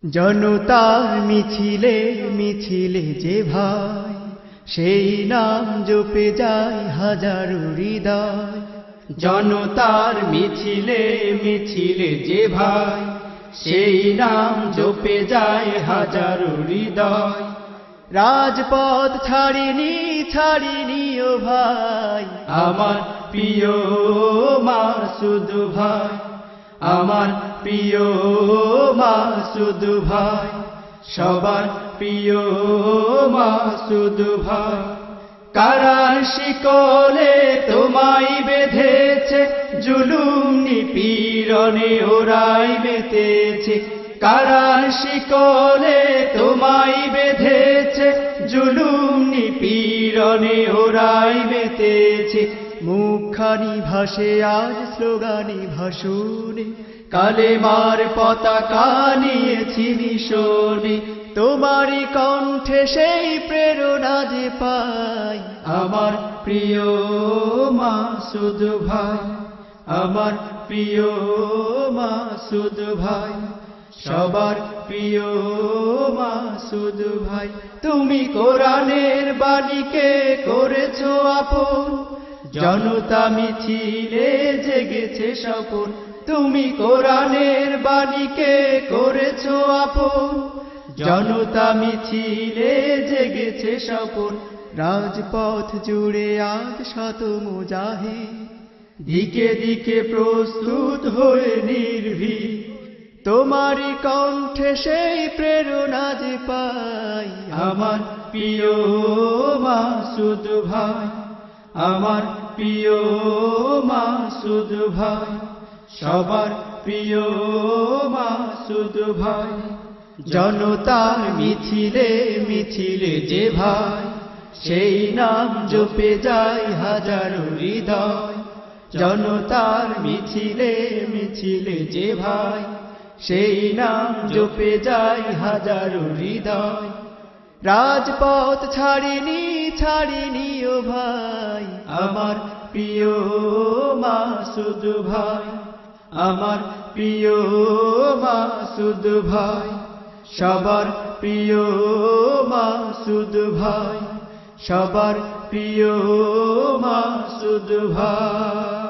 জনতার মিছিলে মিছিলে যে ভাই, সেই নাম জপে যায় হাজারো হৃদয়। জনতার মিছিলে মিছিলে যে ভাই, সেই নাম জপে যায় হাজারো হৃদয়। রাজপথ ছাড়িনি ছাড়িনি ও ভাই, আমার প্রিয় মাসুদ ভাই, আমার প্রিয় মাসুদ ভাই, সবার প্রিয় মাসুদ ভাই। কারার শিকলে তোমায় বেঁধেছে, জুলুম নিপীড়নে ওরাই মেতেছে। কারার শিকলে তোমায় বেঁধেছে, জুলুম নিপীড়নে ওরাই মেতেছে। মুখখানি ভাসে আজ স্লোগানি ভাষণে, কালেমার পতাকা নিয়েছি মিশনে। তোমারই কণ্ঠে সেই প্রেরণা যে পাই। আমার প্রিয় মাসুদ ভাই, আমার প্রিয় মাসুদ ভাই, সবার প্রিয় মাসুদ ভাই। তুমি কোরআনের বাণীকে করেছো আপন, জনতা মিছিলে জেগেছে স্বপন। তুমি কোরআনের বাণীকে করেছো আপন, জনতা মিছিলে জেগেছে স্বপন। রাজপথ জুড়ে আজ শত মুজাহিদ, দিকে দিকে প্রস্তুত হয়ে নির্ভীক। তোমারই কণ্ঠে সেই প্রেরণা যে পাই। আমার প্রিয় মাসুদ ভাই, আমার প্রিয় মাসুদ ভাই, সবার প্রিয় মাসুদ ভাই। জনতার মিছিলে মিছিলে যে ভাই, সেই নাম জপে যায় হাজারো হৃদয়। জনতার মিছিলে মিছিলে যে ভাই, সেই নাম জপে যায় হাজারো হৃদয়। রাজপথ ছাড়িনি ছাড়িনি ও ভাই, আমার প্রিয় মাসুদ ভাই, আমার প্রিয় মাসুদ ভাই, সবার প্রিয় মাসুদ ভাই, সবার প্রিয় মাসুদ ভাই।